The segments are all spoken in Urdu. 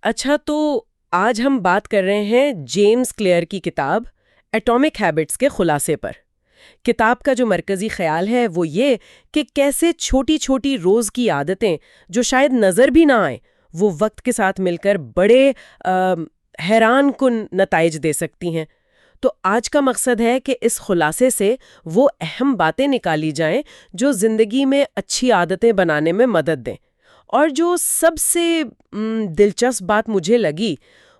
اچھا، تو آج ہم بات کر رہے ہیں جیمز کلیئر کی کتاب ایٹامک ہیبٹس کے خلاصے پر۔ کتاب کا جو مرکزی خیال ہے وہ یہ کہ کیسے چھوٹی چھوٹی روز کی عادتیں جو شاید نظر بھی نہ آئیں، وہ وقت کے ساتھ مل کر بڑے حیران کن نتائج دے سکتی ہیں۔ تو آج کا مقصد ہے کہ اس خلاصے سے وہ اہم باتیں نکالی جائیں جو زندگی میں اچھی عادتیں بنانے میں مدد دیں۔ اور جو سب سے دلچسپ بات مجھے لگی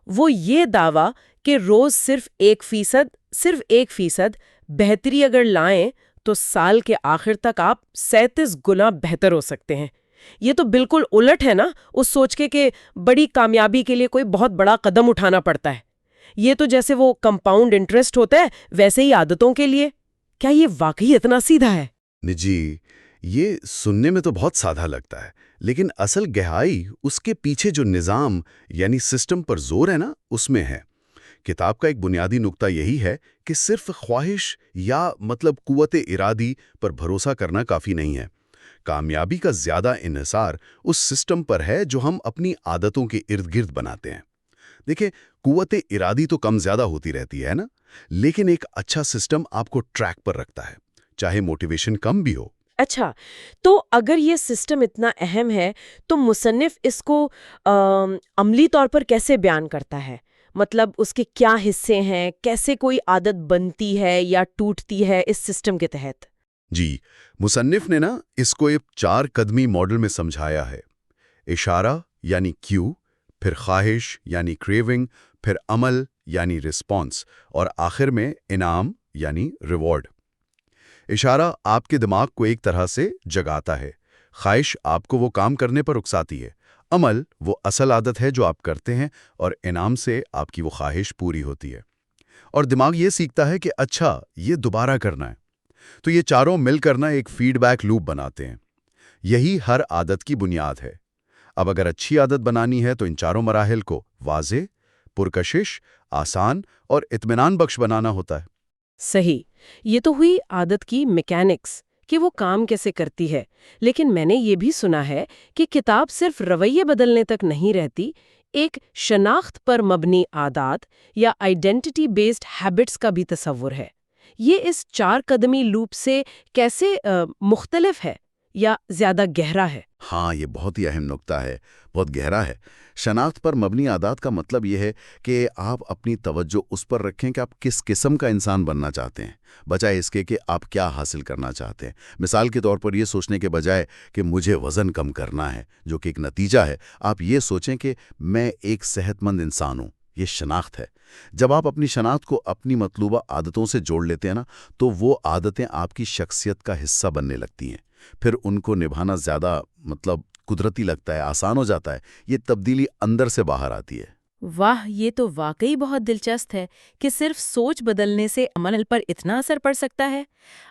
وہ یہ دعویٰ کہ روز صرف 1% بہتری اگر لائیں تو سال کے آخر تک آپ 37 گنا بہتر ہو سکتے ہیں۔ یہ تو بالکل الٹ ہے نا اس سوچ کے کہ بڑی کامیابی کے لیے کوئی بہت بڑا قدم اٹھانا پڑتا ہے۔ یہ تو جیسے وہ کمپاؤنڈ انٹرسٹ ہوتا ہے ویسے ہی عادتوں کے لیے۔ کیا یہ واقعی اتنا سیدھا ہے؟ جی، یہ سننے میں تو بہت سادہ لگتا ہے، لیکن اصل گہرائی اس کے پیچھے جو نظام یعنی سسٹم پر زور ہے نا، اس میں ہے۔ کتاب کا ایک بنیادی نقطہ یہی ہے کہ صرف خواہش یا قوت ارادی پر بھروسہ کرنا کافی نہیں ہے۔ کامیابی کا زیادہ انحصار اس سسٹم پر ہے جو ہم اپنی عادتوں کے ارد گرد بناتے ہیں۔ دیکھیں، قوت ارادی تو کم زیادہ ہوتی رہتی ہے نا، لیکن ایک اچھا سسٹم آپ کو ٹریک پر رکھتا ہے، چاہے موٹیویشن کم بھی ہو۔ اچھا، تو اگر یہ سسٹم اتنا اہم ہے تو مصنف اس کو عملی طور پر کیسے بیان کرتا ہے؟ مطلب اس کے کیا حصے ہیں، کیسے کوئی عادت بنتی ہے یا ٹوٹتی ہے اس سسٹم کے تحت؟ جی، مصنف نے اس کو ایک 4 قدمی ماڈل میں سمجھایا ہے۔ اشارہ یعنی کیو، پھر خواہش یعنی کریونگ، پھر عمل یعنی رسپانس، اور آخر میں انعام یعنی ریوارڈ۔ اشارہ آپ کے دماغ کو ایک طرح سے جگاتا ہے، خواہش آپ کو وہ کام کرنے پر اکساتی ہے، عمل وہ اصل عادت ہے جو آپ کرتے ہیں، اور انعام سے آپ کی وہ خواہش پوری ہوتی ہے۔ اور دماغ یہ سیکھتا ہے کہ اچھا یہ دوبارہ کرنا ہے۔ تو یہ چاروں مل کرنا ایک فیڈ بیک لوپ بناتے ہیں۔ یہی ہر عادت کی بنیاد ہے۔ اب اگر اچھی عادت بنانی ہے تو ان چاروں مراحل کو واضح، پرکشش، آسان اور اطمینان بخش بنانا ہوتا ہے۔ صحیح، یہ تو ہوئی عادت کی میکینکس کہ وہ کام کیسے کرتی ہے، لیکن میں نے یہ بھی سنا ہے کہ کتاب صرف رویے بدلنے تک نہیں رہتی، ایک شناخت پر مبنی عادات یا آئیڈینٹی بیسڈ ہیبٹس کا بھی تصور ہے۔ یہ اس 4 قدمی لوپ سے کیسے مختلف ہے یا زیادہ گہرا ہے؟ ہاں، یہ بہت ہی اہم نکتہ ہے، بہت گہرا ہے۔ شناخت پر مبنی عادات کا مطلب یہ ہے کہ آپ اپنی توجہ اس پر رکھیں کہ آپ کس قسم کا انسان بننا چاہتے ہیں، بجائے اس کے کہ آپ کیا حاصل کرنا چاہتے ہیں۔ مثال کے طور پر یہ سوچنے کے بجائے کہ مجھے وزن کم کرنا ہے، جو کہ ایک نتیجہ ہے، آپ یہ سوچیں کہ میں ایک صحت مند انسان ہوں۔ یہ شناخت ہے۔ جب آپ اپنی شناخت کو اپنی مطلوبہ عادتوں سے جوڑ لیتے ہیں تو وہ عادتیں آپ کی شخصیت کا حصہ بننے لگتی ہیں۔ پھر ان کو نبھانا زیادہ قدرتی لگتا ہے، آسان ہو جاتا ہے۔ یہ تبدیلی اندر سے باہر آتی ہے۔ واہ، یہ تو واقعی بہت دلچسپ ہے کہ صرف سوچ بدلنے سے عمل پر اتنا اثر پڑ سکتا ہے۔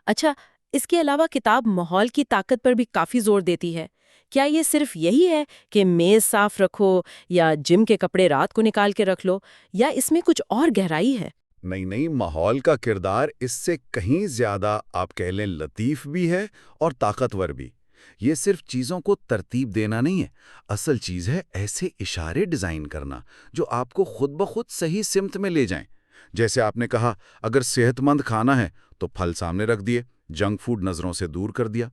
اچھا، اس کے علاوہ کتاب ماحول کی طاقت پر بھی کافی زور دیتی ہے۔ کیا یہ صرف یہی ہے کہ میز صاف رکھو یا جم کے کپڑے رات کو نکال کے رکھ لو، یا اس میں کچھ اور گہرائی ہے؟ نہیں، ماحول کا کردار اس سے کہیں زیادہ آپ کہہ لیں لطیف بھی ہے اور طاقتور بھی۔ یہ صرف چیزوں کو ترتیب دینا نہیں ہے، اصل چیز ہے ایسے اشارے ڈیزائن کرنا جو آپ کو خود بخود صحیح سمت میں لے جائیں۔ جیسے آپ نے کہا، اگر صحت مند کھانا ہے تو پھل سامنے رکھ دیے، جنک فوڈ نظروں سے دور کر دیا۔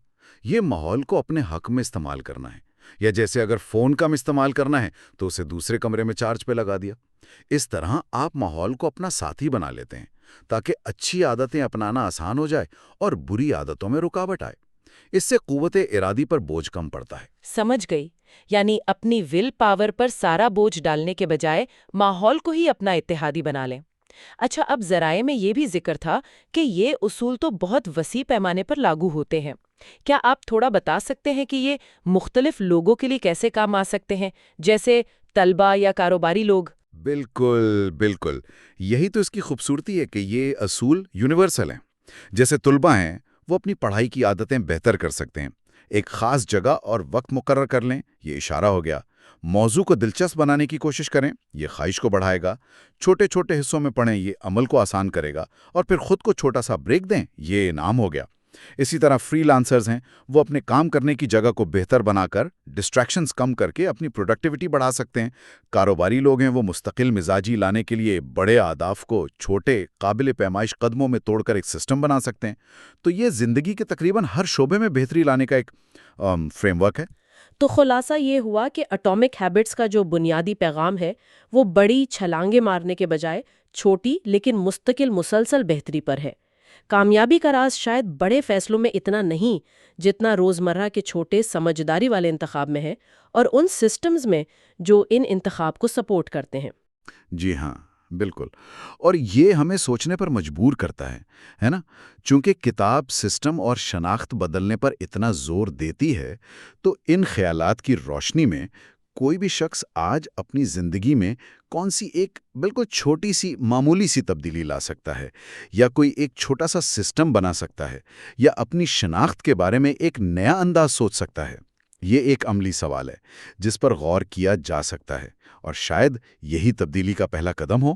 یہ ماحول کو اپنے حق میں استعمال کرنا ہے۔ یا جیسے اگر فون کم استعمال کرنا ہے تو اسے دوسرے کمرے میں چارج پہ لگا دیا۔ اس طرح آپ ماحول کو اپنا ساتھی بنا لیتے ہیں تاکہ اچھی عادتیں اپنانا آسان ہو جائے اور بری عادتوں میں رکاوٹ آئے۔ اس سے قوت ارادی پر بوجھ کم پڑتا ہے۔ سمجھ گئی، یعنی اپنی ول پاور پر سارا بوجھ ڈالنے کے بجائے ماحول کو ہی اپنا اتحادی بنا لیں۔ اچھا، اب ذرائع میں یہ بھی ذکر تھا کہ یہ اصول تو بہت وسیع پیمانے پر لاگو ہوتے ہیں۔ کیا آپ تھوڑا بتا سکتے ہیں کہ یہ مختلف لوگوں کے لیے کیسے کام آ سکتے ہیں، جیسے طلبہ یا کاروباری لوگ؟ بالکل، یہی تو اس کی خوبصورتی ہے کہ یہ اصول یونیورسل ہیں۔ جیسے طلبہ ہیں، وہ اپنی پڑھائی کی عادتیں بہتر کر سکتے ہیں۔ ایک خاص جگہ اور وقت مقرر کر لیں، یہ اشارہ ہو گیا۔ موضوع کو دلچسپ بنانے کی کوشش کریں، یہ خواہش کو بڑھائے گا۔ چھوٹے چھوٹے حصوں میں پڑھیں، یہ عمل کو آسان کرے گا۔ اور پھر خود کو چھوٹا سا بریک دیں، یہ انعام ہو گیا۔ اسی طرح فری لانسرز ہیں، وہ اپنے کام کرنے کی جگہ کو بہتر بنا کر ڈسٹریکشنز کم کر کے اپنی پروڈکٹیوٹی بڑھا سکتے ہیں۔ کاروباری لوگ ہیں، وہ مستقل مزاجی لانے کے لیے بڑے اہداف کو چھوٹے قابل پیمائش قدموں میں توڑ کر ایک سسٹم بنا سکتے ہیں۔ تو یہ زندگی کے تقریباً ہر شعبے میں بہتری لانے کا ایک فریم ورک ہے۔ تو خلاصہ یہ ہوا کہ اٹامک ہیبٹس کا جو بنیادی پیغام ہے وہ بڑی چھلانگیں مارنے کے بجائے چھوٹی لیکن مستقل مسلسل بہتری پر ہے۔ کامیابی کا راز شاید بڑے فیصلوں میں اتنا نہیں جتنا روزمرہ کے چھوٹے سمجھداری والے انتخاب میں ہے، اور ان سسٹمز میں جو ان انتخاب کو سپورٹ کرتے ہیں۔ جی ہاں، بالکل۔ اور یہ ہمیں سوچنے پر مجبور کرتا ہے نا؟ چونکہ کتاب سسٹم اور شناخت بدلنے پر اتنا زور دیتی ہے، تو ان خیالات کی روشنی میں کوئی بھی شخص آج اپنی زندگی میں کون سی ایک بالکل چھوٹی سی معمولی سی تبدیلی لا سکتا ہے، یا کوئی ایک چھوٹا سا سسٹم بنا سکتا ہے، یا اپنی شناخت کے بارے میں ایک نیا انداز سوچ سکتا ہے۔ یہ ایک عملی سوال ہے جس پر غور کیا جا سکتا ہے، اور شاید یہی تبدیلی کا پہلا قدم ہو۔